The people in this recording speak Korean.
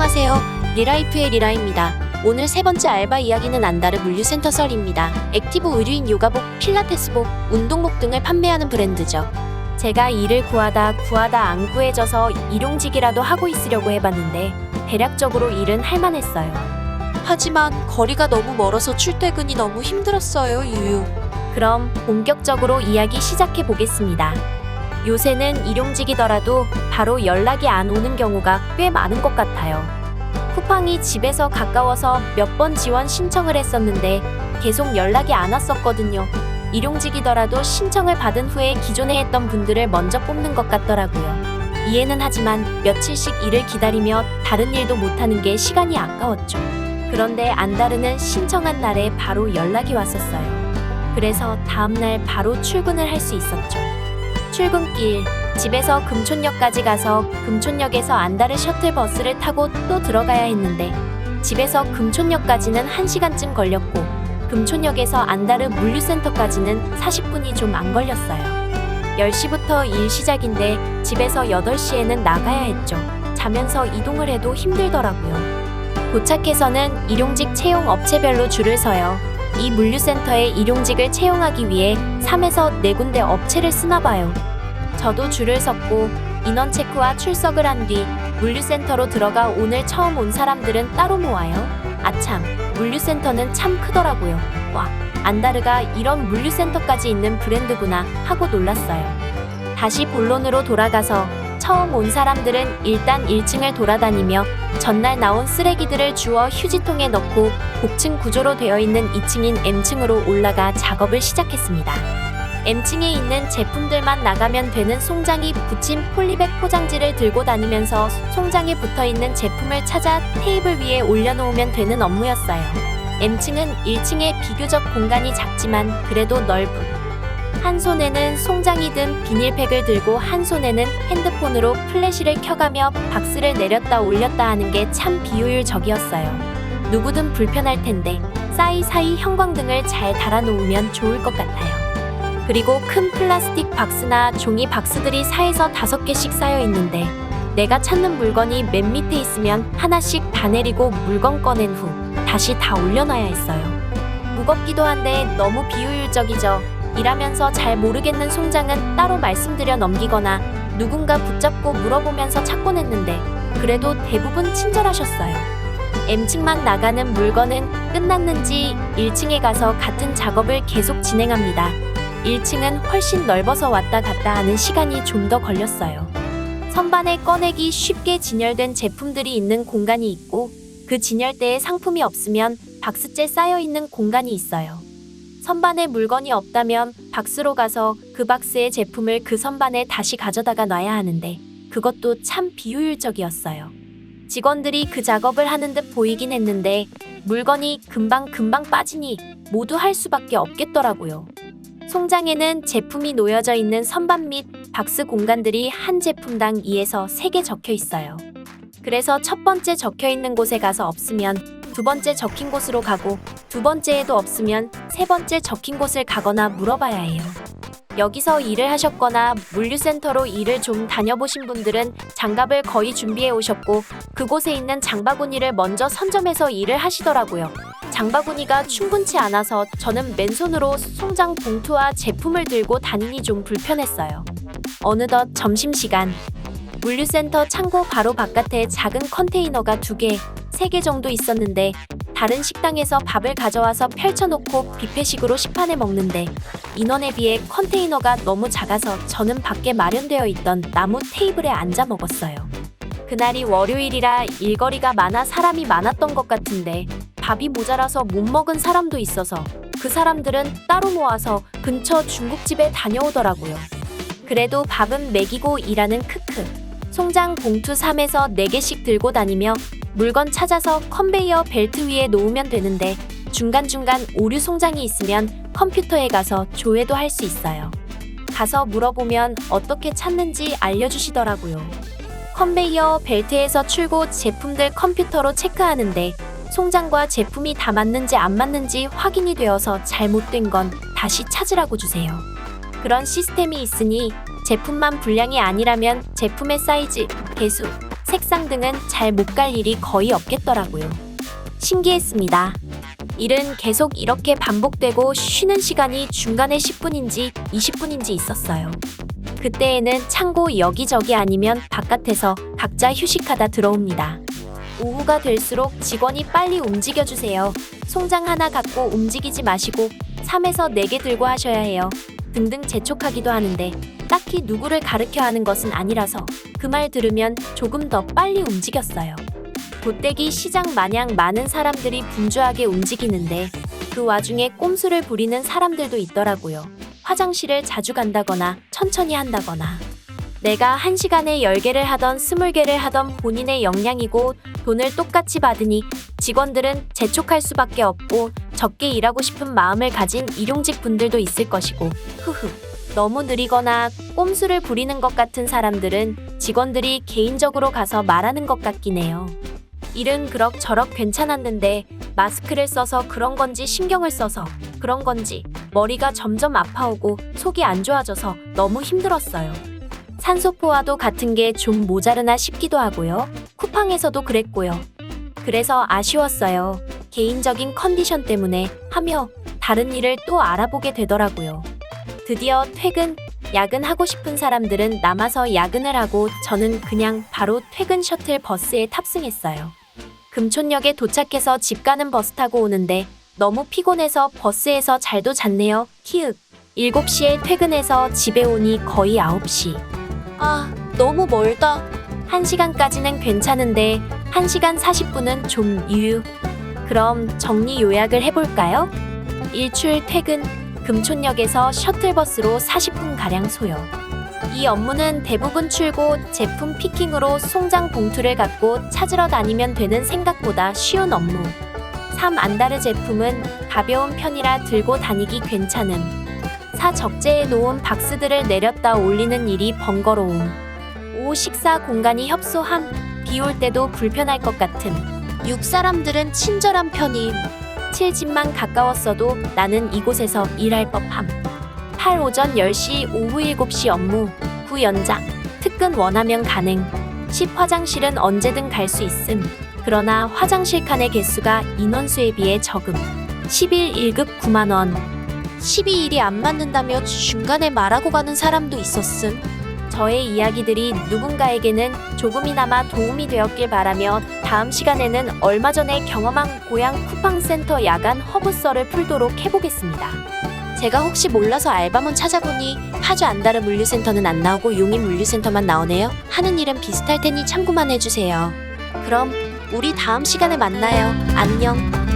안녕하세요. 리라이프의 리라입니다. 오늘 세 번째 알바 이야기는 안다르 물류센터 썰입니다. 액티브 의류인 요가복, 필라테스복, 운동복 등을 판매하는 브랜드죠. 제가 일을 구하다 안 구해져서 일용직이라도 하고 있으려고 해봤는데 대략적으로 일은 할만했어요. 하지만 거리가 너무 멀어서 출퇴근이 너무 힘들었어요. 유유. 그럼 본격적으로 이야기 시작해 보겠습니다. 요새는 일용직이더라도 바로 연락이 안 오는 경우가 꽤 많은 것 같아요. 쿠팡이 집에서 가까워서 몇 번 지원 신청을 했었는데 계속 연락이 안 왔었거든요. 일용직이더라도 신청을 받은 후에 기존에 했던 분들을 먼저 뽑는 것 같더라고요. 이해는 하지만 며칠씩 일을 기다리며 다른 일도 못하는 게 시간이 아까웠죠. 그런데 안다르는 신청한 날에 바로 연락이 왔었어요. 그래서 다음날 바로 출근을 할 수 있었죠. 출근길, 집에서 금촌역까지 가서 금촌역에서 안다르 셔틀버스를 타고 또 들어가야 했는데 집에서 금촌역까지는 1시간쯤 걸렸고 금촌역에서 안다르 물류센터까지는 40분이 좀 안 걸렸어요. 10시부터 일 시작인데 집에서 8시에는 나가야 했죠. 자면서 이동을 해도 힘들더라고요. 도착해서는 일용직 채용 업체별로 줄을 서요. 이 물류센터에 일용직을 채용하기 위해 3에서 4군데 업체를 쓰나 봐요. 저도 줄을 섰고 인원 체크와 출석을 한 뒤 물류센터로 들어가 오늘 처음 온 사람들은 따로 모아요. 아참, 물류센터는 참 크더라고요. 와, 안다르가 이런 물류센터까지 있는 브랜드구나 하고 놀랐어요. 다시 본론으로 돌아가서 처음 온 사람들은 일단 1층을 돌아다니며 전날 나온 쓰레기들을 주워 휴지통에 넣고 복층 구조로 되어 있는 2층인 M층으로 올라가 작업을 시작했습니다. M층에 있는 제품들만 나가면 되는 송장이 붙인 폴리백 포장지를 들고 다니면서 송장에 붙어있는 제품을 찾아 테이블 위에 올려놓으면 되는 업무였어요. M층은 1층에 비교적 공간이 작지만 그래도 넓은 한 손에는 송장이 든 비닐팩을 들고 한 손에는 핸드폰으로 플래시를 켜가며 박스를 내렸다 올렸다 하는 게 참 비효율적이었어요. 누구든 불편할 텐데 사이사이 형광등을 잘 달아놓으면 좋을 것 같아요. 그리고 큰 플라스틱 박스나 종이 박스들이 4에서 5개씩 쌓여 있는데 내가 찾는 물건이 맨 밑에 있으면 하나씩 다 내리고 물건 꺼낸 후 다시 다 올려놔야 했어요. 무겁기도 한데 너무 비효율적이죠. 일하면서 잘 모르겠는 송장은 따로 말씀드려 넘기거나 누군가 붙잡고 물어보면서 찾곤 했는데 그래도 대부분 친절하셨어요. M층만 나가는 물건은 끝났는지 1층에 가서 같은 작업을 계속 진행합니다. 1층은 훨씬 넓어서 왔다 갔다 하는 시간이 좀 더 걸렸어요. 선반에 꺼내기 쉽게 진열된 제품들이 있는 공간이 있고 그 진열대에 상품이 없으면 박스째 쌓여있는 공간이 있어요. 선반에 물건이 없다면 박스로 가서 그 박스의 제품을 그 선반에 다시 가져다가 놔야 하는데 그것도 참 비효율적이었어요. 직원들이 그 작업을 하는 듯 보이긴 했는데 물건이 금방 빠지니 모두 할 수밖에 없겠더라고요. 송장에는 제품이 놓여져 있는 선반 및 박스 공간들이 한 제품당 2에서 3개 적혀 있어요. 그래서 첫 번째 적혀 있는 곳에 가서 없으면 두 번째 적힌 곳으로 가고 두 번째에도 없으면 세 번째 적힌 곳을 가거나 물어봐야 해요. 여기서 일을 하셨거나 물류센터로 일을 좀 다녀보신 분들은 장갑을 거의 준비해 오셨고 그곳에 있는 장바구니를 먼저 선점해서 일을 하시더라고요. 장바구니가 충분치 않아서 저는 맨손으로 송장 봉투와 제품을 들고 다니니 좀 불편했어요. 어느덧 점심시간. 물류센터 창고 바로 바깥에 작은 컨테이너가 2개, 3개 정도 있었는데 다른 식당에서 밥을 가져와서 펼쳐놓고 뷔페식으로 식판에 먹는데 인원에 비해 컨테이너가 너무 작아서 저는 밖에 마련되어 있던 나무 테이블에 앉아 먹었어요. 그날이 월요일이라 일거리가 많아 사람이 많았던 것 같은데 밥이 모자라서 못 먹은 사람도 있어서 그 사람들은 따로 모아서 근처 중국집에 다녀오더라고요. 그래도 밥은 먹이고 일하는 크크. 송장 봉투 3에서 4개씩 들고 다니며 물건 찾아서 컨베이어 벨트 위에 놓으면 되는데 중간중간 오류 송장이 있으면 컴퓨터에 가서 조회도 할 수 있어요. 가서 물어보면 어떻게 찾는지 알려주시더라고요. 컨베이어 벨트에서 출고 제품들 컴퓨터로 체크하는데 송장과 제품이 다 맞는지 안 맞는지 확인이 되어서 잘못된 건 다시 찾으라고 주세요. 그런 시스템이 있으니 제품만 불량이 아니라면 제품의 사이즈, 개수, 색 책상 등은 잘 못 갈 일이 거의 없겠더라고요. 신기했습니다. 일은 계속 이렇게 반복되고 쉬는 시간이 중간에 10분인지 20분인지 있었어요. 그때에는 창고 여기저기 아니면 바깥에서 각자 휴식하다 들어옵니다. 오후가 될수록 직원이 빨리 움직여주세요. 송장 하나 갖고 움직이지 마시고 3에서 4개 들고 하셔야 해요. 등등 재촉하기도 하는데 딱히 누구를 가르쳐 하는 것은 아니라서 그 말 들으면 조금 더 빨리 움직였어요. 돗대기 시장 마냥 많은 사람들이 분주하게 움직이는데 그 와중에 꼼수를 부리는 사람들도 있더라고요. 화장실을 자주 간다거나 천천히 한다거나. 내가 1시간에 10개를 하던 20개를 하던 본인의 역량이고 돈을 똑같이 받으니 직원들은 재촉할 수밖에 없고 적게 일하고 싶은 마음을 가진 일용직 분들도 있을 것이고 너무 느리거나 꼼수를 부리는 것 같은 사람들은 직원들이 개인적으로 가서 말하는 것 같긴 해요. 일은 그럭저럭 괜찮았는데 마스크를 써서 그런 건지 신경을 써서 그런 건지 머리가 점점 아파오고 속이 안 좋아져서 너무 힘들었어요. 산소포화도 같은 게 좀 모자르나 싶기도 하고요. 쿠팡에서도 그랬고요. 그래서 아쉬웠어요. 개인적인 컨디션 때문에 하며 다른 일을 또 알아보게 되더라고요. 드디어 퇴근, 야근하고 싶은 사람들은 남아서 야근을 하고 저는 그냥 바로 퇴근 셔틀 버스에 탑승했어요. 금촌역에 도착해서 집 가는 버스 타고 오는데 너무 피곤해서 버스에서 잘도 잤네요. 키읔. 7시에 퇴근해서 집에 오니 거의 9시. 아, 너무 멀다. 1시간까지는 괜찮은데 1시간 40분은 좀 유유. 그럼 정리 요약을 해볼까요? 일출 퇴근, 금촌역에서 셔틀버스로 40분가량 소요. 이 업무는 대부분 출고, 제품 피킹으로 송장 봉투를 갖고 찾으러 다니면 되는 생각보다 쉬운 업무. 3. 안다르 제품은 가벼운 편이라 들고 다니기 괜찮음. 4. 적재해 놓은 박스들을 내렸다 올리는 일이 번거로움. 5. 식사 공간이 협소함. 비 올 때도 불편할 것 같음. 6. 사람들은 친절한 편임. 7. 집만 가까웠어도 나는 이곳에서 일할 법함. 8. 오전 10시, 오후 7시 업무. 9. 연장. 특근 원하면 가능. 10. 화장실은 언제든 갈 수 있음. 그러나 화장실 칸의 개수가 인원수에 비해 적음. 11. 1급 9만원. 12일이 안 맞는다며 중간에 말하고 가는 사람도 있었음. 저의 이야기들이 누군가에게는 조금이나마 도움이 되었길 바라며 다음 시간에는 얼마 전에 경험한 고향 쿠팡센터 야간 허브썰을 풀도록 해보겠습니다. 제가 혹시 몰라서 알바몬 찾아보니 파주 안다르 물류센터는 안 나오고 용인 물류센터만 나오네요. 하는 일은 비슷할 테니 참고만 해주세요. 그럼 우리 다음 시간에 만나요. 안녕.